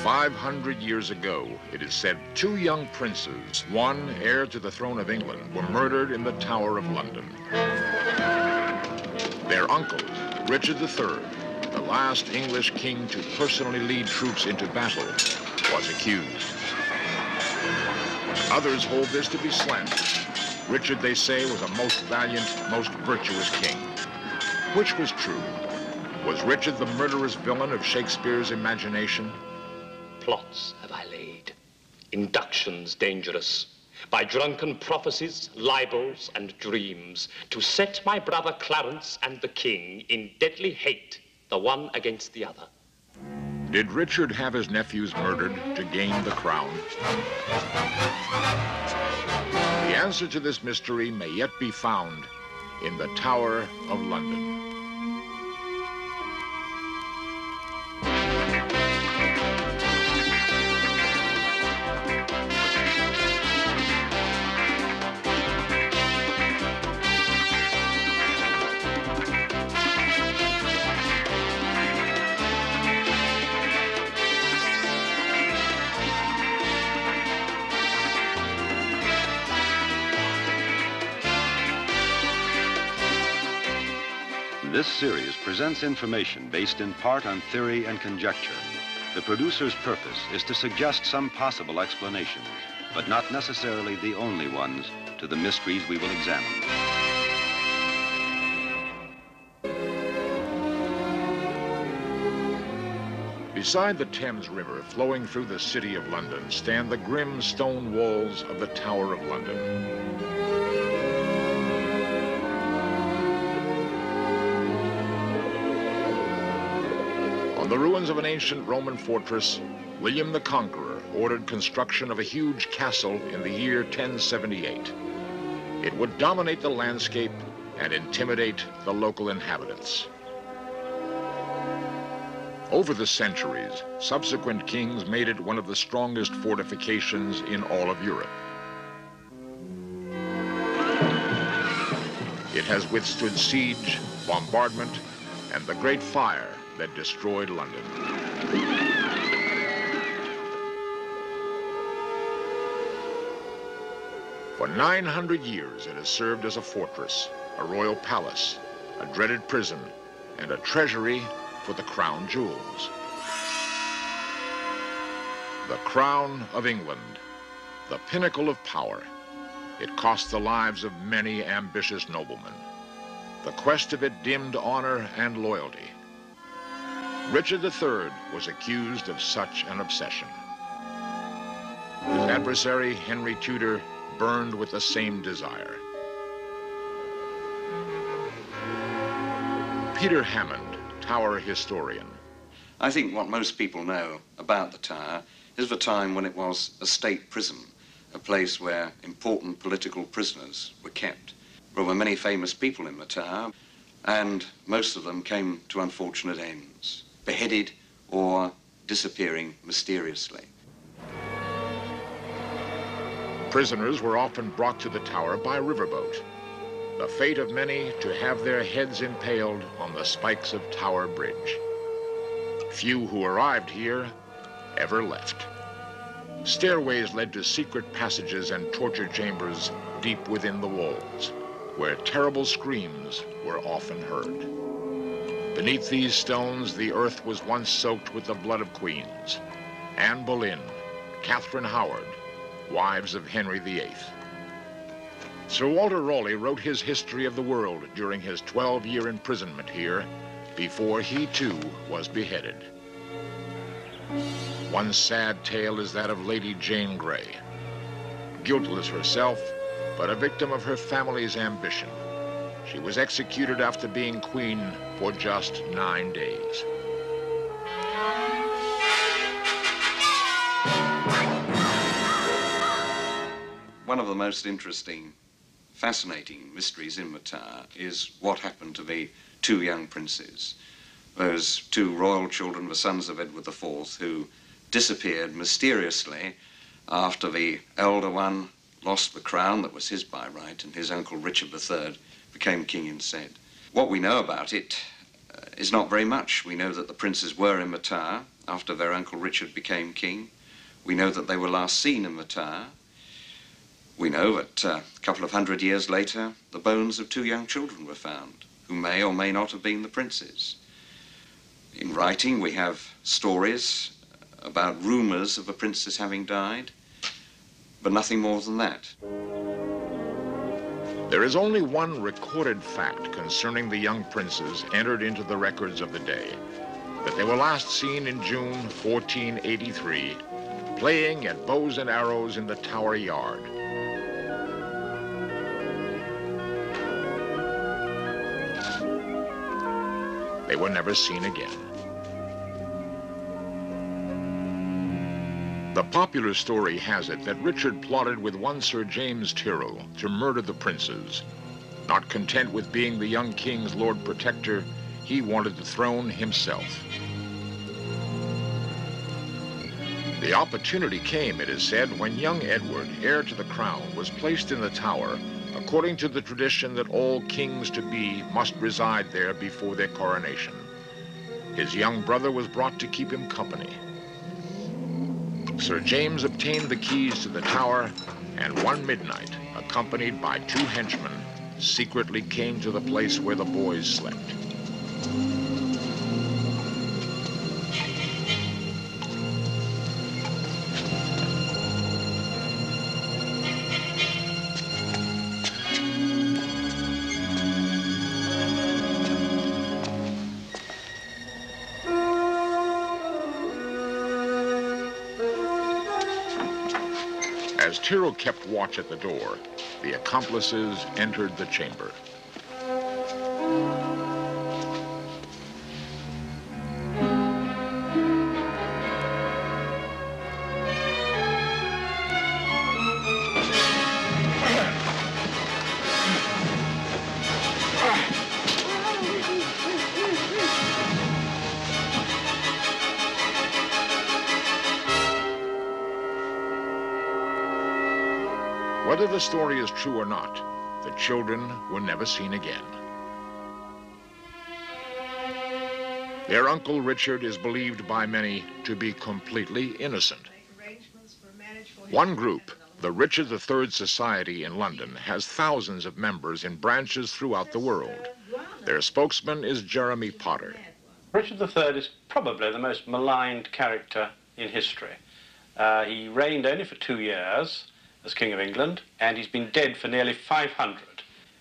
500 years ago, it is said, two young princes, one heir to the throne of England, were murdered in the Tower of London. Their uncle, Richard III, the last English king to personally lead troops into battle, was accused. Others hold this to be slander. Richard, they say, was a most valiant, most virtuous king. Which was true? Was Richard the murderous villain of Shakespeare's imagination? Plots have I laid, inductions dangerous, by drunken prophecies, libels, and dreams, to set my brother Clarence and the king in deadly hate, the one against the other. Did Richard have his nephews murdered to gain the crown? The answer to this mystery may yet be found in the Tower of London. This series presents information based in part on theory and conjecture. The producer's purpose is to suggest some possible explanations, but not necessarily the only ones, to the mysteries we will examine. Beside the Thames River, flowing through the city of London, stand the grim stone walls of the Tower of London. On the ruins of an ancient Roman fortress, William the Conqueror ordered construction of a huge castle in the year 1078. It would dominate the landscape and intimidate the local inhabitants. Over the centuries, subsequent kings made it one of the strongest fortifications in all of Europe. It has withstood siege, bombardment, and the Great Fire that destroyed London. For 900 years, it has served as a fortress, a royal palace, a dreaded prison, and a treasury for the crown jewels. The crown of England, the pinnacle of power. It cost the lives of many ambitious noblemen. The quest of it dimmed honor and loyalty. Richard III was accused of such an obsession. His adversary, Henry Tudor, burned with the same desire. Peter Hammond, Tower historian. I think what most people know about the Tower is the time when it was a state prison, a place where important political prisoners were kept. There were many famous people in the Tower, and most of them came to unfortunate ends, beheaded or disappearing mysteriously. Prisoners were often brought to the Tower by riverboat. The fate of many to have their heads impaled on the spikes of Tower Bridge. Few who arrived here ever left. Stairways led to secret passages and torture chambers deep within the walls, where terrible screams were often heard. Beneath these stones, the earth was once soaked with the blood of queens. Anne Boleyn, Catherine Howard, wives of Henry VIII. Sir Walter Raleigh wrote his history of the world during his 12-year imprisonment here, before he too was beheaded. One sad tale is that of Lady Jane Grey. Guiltless herself, but a victim of her family's ambition. She was executed after being queen for just 9 days. One of the most interesting, fascinating mysteries in the Tower is what happened to the two young princes, those two royal children, the sons of Edward IV, who disappeared mysteriously after the elder one lost the crown that was his by right, and his uncle Richard III became king instead. What we know about it is not very much. We know that the princes were in the Tower after their uncle Richard became king. We know that they were last seen in the Tower. We know that a couple of hundred years later, the bones of two young children were found, who may or may not have been the princes. In writing, we have stories about rumors of the princes having died, but nothing more than that. There is only one recorded fact concerning the young princes entered into the records of the day, that they were last seen in June 1483, playing at bows and arrows in the Tower yard. They were never seen again. The popular story has it that Richard plotted with one Sir James Tyrrell to murder the princes. Not content with being the young king's Lord Protector, he wanted the throne himself. The opportunity came, it is said, when young Edward, heir to the crown, was placed in the Tower, according to the tradition that all kings to be must reside there before their coronation. His young brother was brought to keep him company. Sir James obtained the keys to the Tower, and one midnight, accompanied by two henchmen, secretly came to the place where the boys slept. As Tyrrell kept watch at the door, the accomplices entered the chamber. Whether the story is true or not, the children were never seen again. Their uncle Richard is believed by many to be completely innocent. One group, the Richard III Society in London, has thousands of members in branches throughout the world. Their spokesman is Jeremy Potter. Richard III is probably the most maligned character in history. He reigned only for 2 years as King of England, and he's been dead for nearly 500.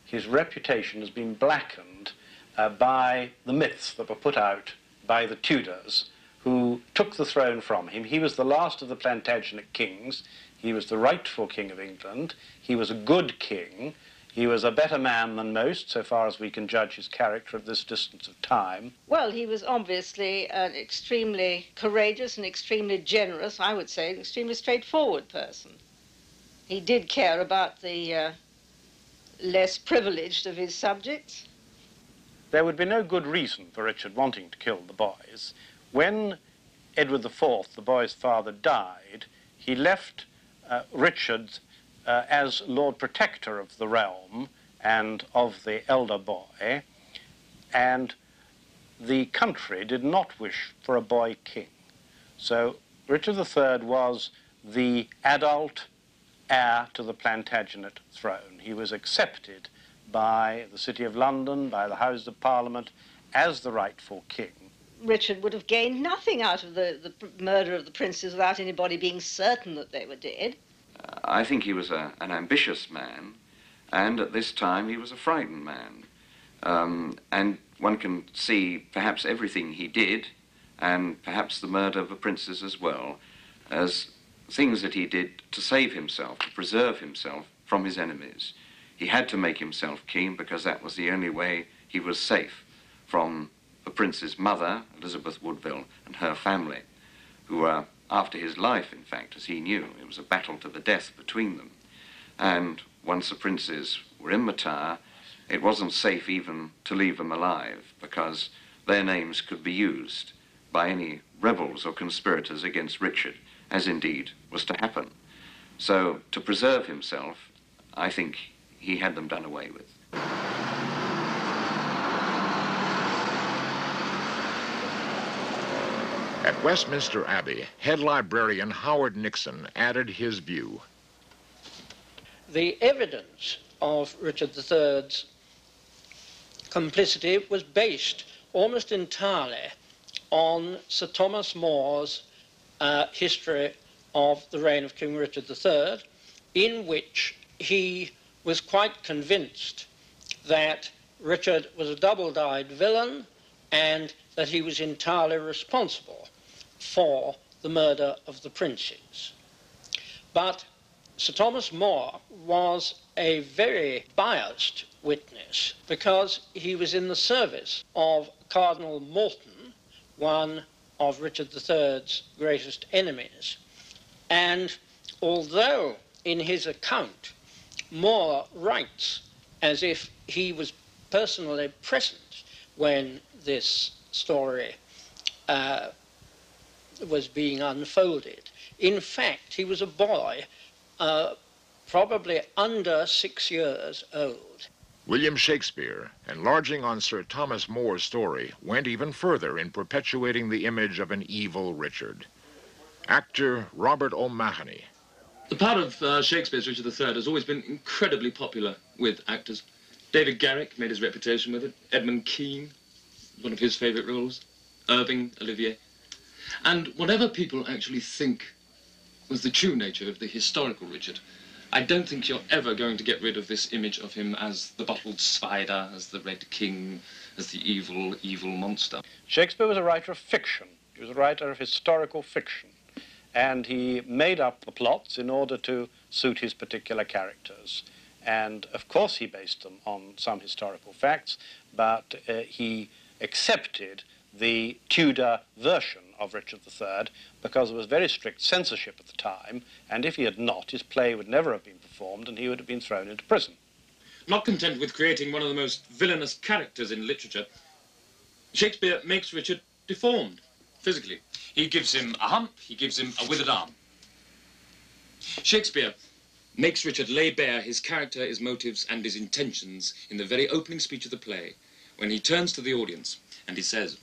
His reputation has been blackened by the myths that were put out by the Tudors, who took the throne from him. He was the last of the Plantagenet kings. He was the rightful King of England. He was a good king. He was a better man than most, so far as we can judge his character at this distance of time. Well, he was obviously an extremely courageous and extremely generous, I would say, an extremely straightforward person. He did care about the less privileged of his subjects. There would be no good reason for Richard wanting to kill the boys. When Edward IV, the boy's father, died, he left Richard as Lord Protector of the realm and of the elder boy, and the country did not wish for a boy king. So Richard III was the adult heir to the Plantagenet throne. He was accepted by the City of London, by the Houses of Parliament, as the rightful king. Richard would have gained nothing out of the murder of the princes without anybody being certain that they were dead. I think he was an ambitious man, and at this time he was a frightened man. And one can see perhaps everything he did, and perhaps the murder of the princes as well, as things that he did to save himself, to preserve himself from his enemies. He had to make himself king because that was the only way he was safe from the prince's mother, Elizabeth Woodville, and her family, who were after his life, in fact, as he knew. It was a battle to the death between them. And once the princes were in the Tower, it wasn't safe even to leave them alive because their names could be used by any rebels or conspirators against Richard, as indeed was to happen. So to preserve himself, I think he had them done away with. At Westminster Abbey, head librarian Howard Nixon added his view. The evidence of Richard III's complicity was based almost entirely on Sir Thomas More's history of the reign of King Richard III, in which he was quite convinced that Richard was a double-dyed villain and that he was entirely responsible for the murder of the princes. But Sir Thomas More was a very biased witness because he was in the service of Cardinal Morton, one of Richard III's greatest enemies. And although in his account More writes as if he was personally present when this story was being unfolded, in fact he was a boy probably under 6 years old. William Shakespeare, enlarging on Sir Thomas More's story, went even further in perpetuating the image of an evil Richard. Actor Robert O'Mahony. The part of Shakespeare's Richard III has always been incredibly popular with actors. David Garrick made his reputation with it. Edmund Kean, one of his favourite roles. Irving, Olivier. And whatever people actually think was the true nature of the historical Richard, I don't think you're ever going to get rid of this image of him as the bottled spider, as the Red King, as the evil, evil monster. Shakespeare was a writer of fiction. He was a writer of historical fiction. And he made up the plots in order to suit his particular characters. And of course he based them on some historical facts, but he accepted the Tudor version of Richard III because there was very strict censorship at the time, and if he had not, his play would never have been performed and he would have been thrown into prison. Not content with creating one of the most villainous characters in literature, Shakespeare makes Richard deformed, physically. He gives him a hump, he gives him a withered arm. Shakespeare makes Richard lay bare his character, his motives, and his intentions in the very opening speech of the play, when he turns to the audience and he says,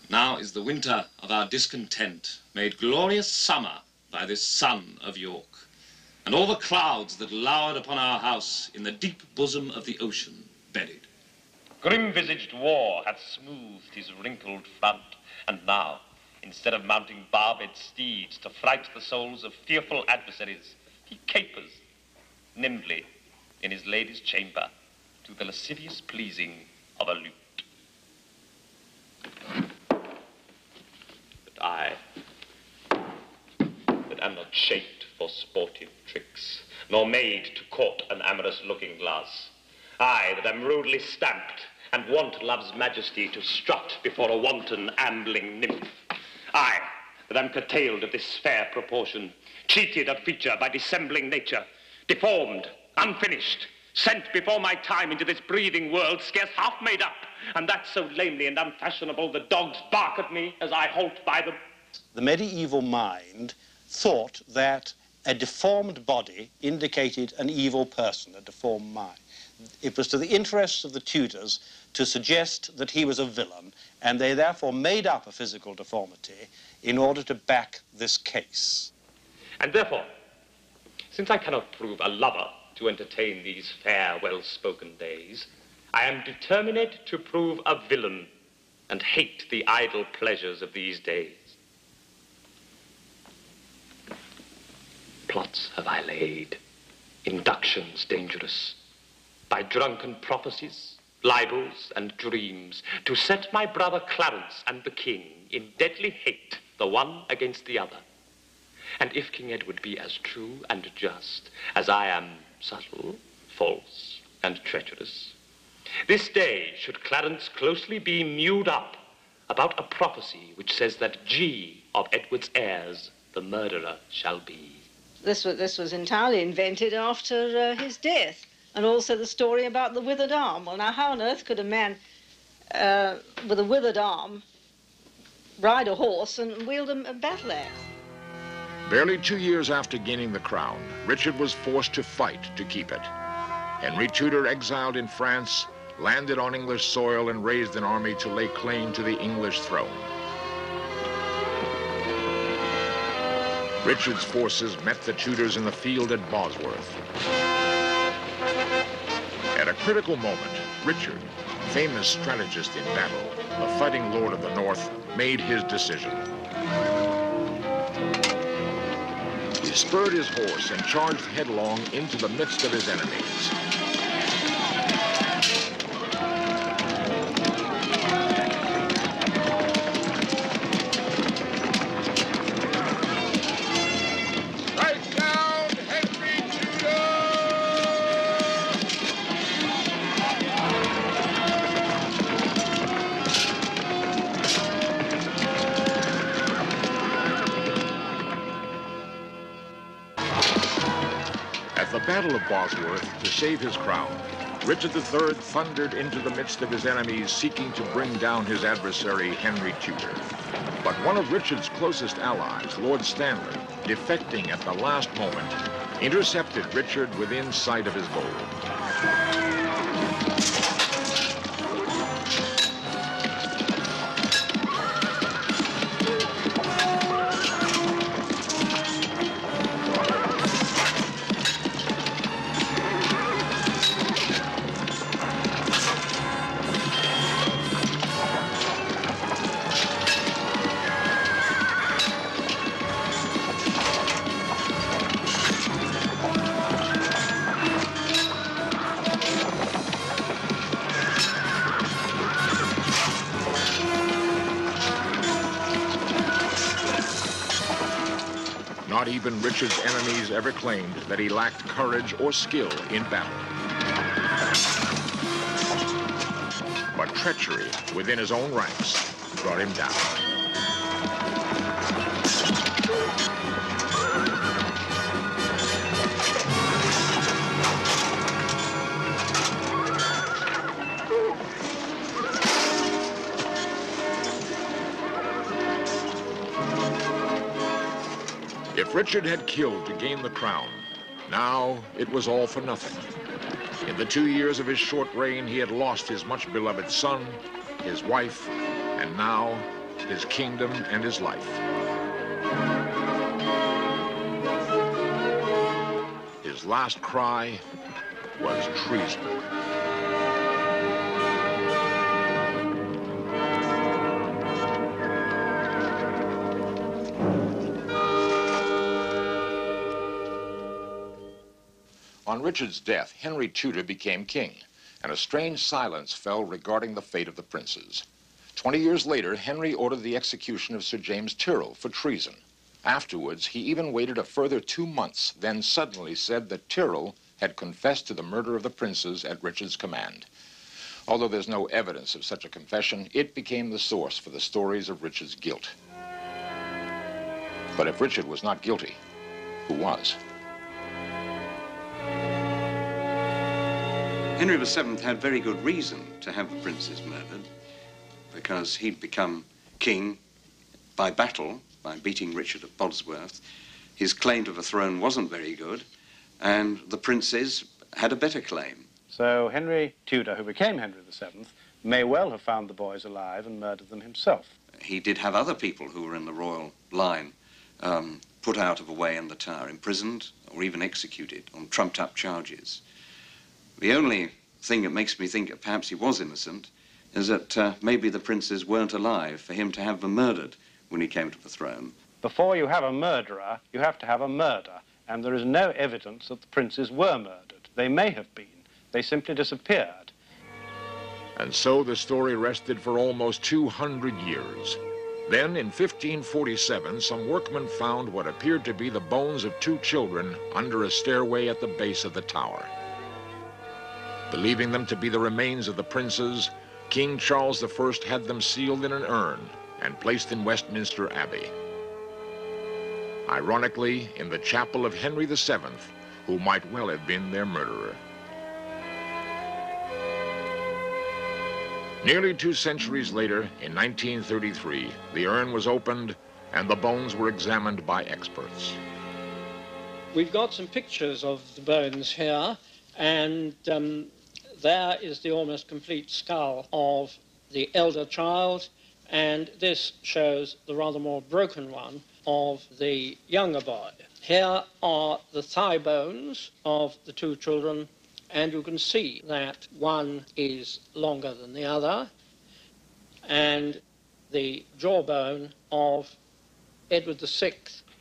"Now is the winter of our discontent made glorious summer by this sun of York, and all the clouds that lowered upon our house in the deep bosom of the ocean buried. Grim-visaged war hath smoothed his wrinkled front, and now, instead of mounting barbed steeds to fright the souls of fearful adversaries, he capers nimbly in his lady's chamber to the lascivious pleasing of a lute. But I, that am not shaped for sportive tricks, nor made to court an amorous looking glass, I, that am rudely stamped, and want love's majesty to strut before a wanton ambling nymph, I, that am curtailed of this fair proportion, cheated of feature by dissembling nature, deformed, unfinished, sent before my time into this breathing world scarce half made up, and that so lamely and unfashionable the dogs bark at me as I halt by them. The medieval mind thought that a deformed body indicated an evil person, a deformed mind. It was to the interests of the Tudors to suggest that he was a villain, and they therefore made up a physical deformity in order to back this case. And therefore, since I cannot prove a lover to entertain these fair, well-spoken days, I am determined to prove a villain and hate the idle pleasures of these days. Plots have I laid, inductions dangerous, by drunken prophecies, libels, and dreams, to set my brother Clarence and the king in deadly hate, the one against the other. And if King Edward be as true and just as I am subtle, false, and treacherous, this day should Clarence closely be mewed up about a prophecy which says that G of Edward's heirs the murderer shall be. This was entirely invented after his death, and also the story about the withered arm. Well, now, how on earth could a man with a withered arm ride a horse and wield a battle axe? Barely 2 years after gaining the crown, Richard was forced to fight to keep it. Henry Tudor, exiled in France, landed on English soil and raised an army to lay claim to the English throne. Richard's forces met the Tudors in the field at Bosworth. At a critical moment, Richard, famous strategist in battle, the fighting lord of the North, made his decision. He spurred his horse and charged headlong into the midst of his enemies. At the Battle of Bosworth, to save his crown, Richard III thundered into the midst of his enemies, seeking to bring down his adversary, Henry Tudor. But one of Richard's closest allies, Lord Stanley, defecting at the last moment, intercepted Richard within sight of his goal. Not even Richard's enemies ever claimed that he lacked courage or skill in battle. But treachery within his own ranks brought him down. If Richard had killed to gain the crown, now it was all for nothing. In the 2 years of his short reign, he had lost his much-beloved son, his wife, and now his kingdom and his life. His last cry was treason. On Richard's death, Henry Tudor became king, and a strange silence fell regarding the fate of the princes. 20 years later, Henry ordered the execution of Sir James Tyrrell for treason. Afterwards, he even waited a further 2 months, then suddenly said that Tyrrell had confessed to the murder of the princes at Richard's command. Although there's no evidence of such a confession, it became the source for the stories of Richard's guilt. But if Richard was not guilty, who was? Henry VII had very good reason to have the princes murdered, because he'd become king by battle, by beating Richard at Bosworth. His claim to the throne wasn't very good, and the princes had a better claim. So Henry Tudor, who became Henry VII, may well have found the boys alive and murdered them himself. He did have other people who were in the royal line put out of the way in the Tower, imprisoned or even executed on trumped-up charges. The only thing that makes me think that perhaps he was innocent is that maybe the princes weren't alive for him to have them murdered when he came to the throne. Before you have a murderer, you have to have a murder, and there is no evidence that the princes were murdered. They may have been. They simply disappeared. And so the story rested for almost 200 years. Then, in 1547, some workmen found what appeared to be the bones of 2 children under a stairway at the base of the tower. Believing them to be the remains of the princes, King Charles I had them sealed in an urn and placed in Westminster Abbey. Ironically, in the chapel of Henry VII, who might well have been their murderer. Nearly 2 centuries later, in 1933, the urn was opened and the bones were examined by experts. We've got some pictures of the bones here, and there is the almost complete skull of the elder child, and this shows the rather more broken one of the younger boy. Here are the thigh bones of the two children, and you can see that one is longer than the other, and the jawbone of Edward VI.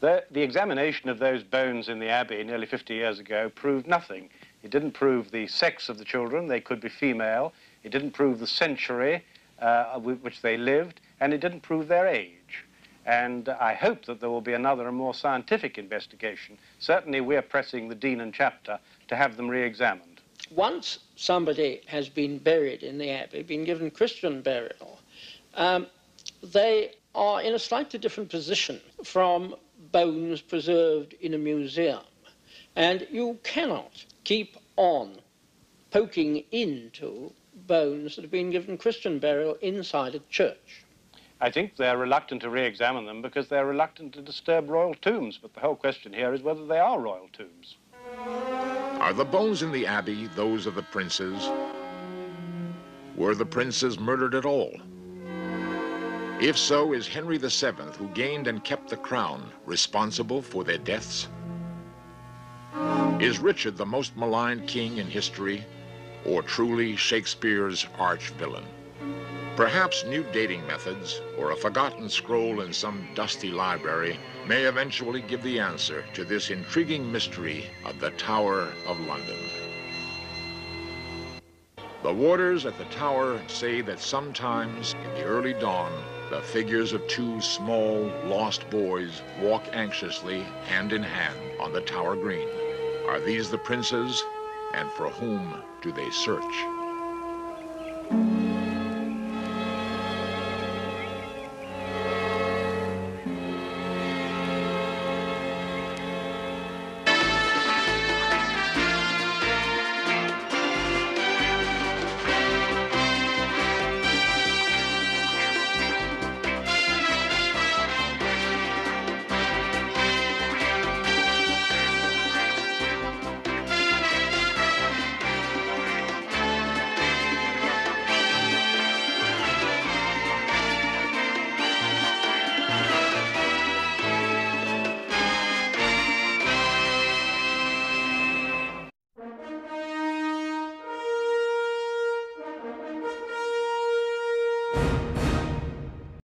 The examination of those bones in the Abbey nearly 50 years ago proved nothing. It didn't prove the sex of the children, they could be female. It didn't prove the century which they lived, and it didn't prove their age. And I hope that there will be another and more scientific investigation. Certainly we're pressing the Dean and Chapter to have them re-examined. Once somebody has been buried in the Abbey, been given Christian burial, they are in a slightly different position from bones preserved in a museum. And you cannot keep on poking into bones that have been given Christian burial inside a church. I think they're reluctant to re-examine them because they're reluctant to disturb royal tombs, but the whole question here is whether they are royal tombs. Are the bones in the Abbey those of the princes? Were the princes murdered at all? If so, is Henry VII, who gained and kept the crown, responsible for their deaths? Is Richard the most maligned king in history, or truly Shakespeare's arch-villain? Perhaps new dating methods, or a forgotten scroll in some dusty library, may eventually give the answer to this intriguing mystery of the Tower of London. The warders at the tower say that sometimes in the early dawn, the figures of two small, lost boys walk anxiously, hand in hand, on the Tower Green. Are these the princes, and for whom do they search?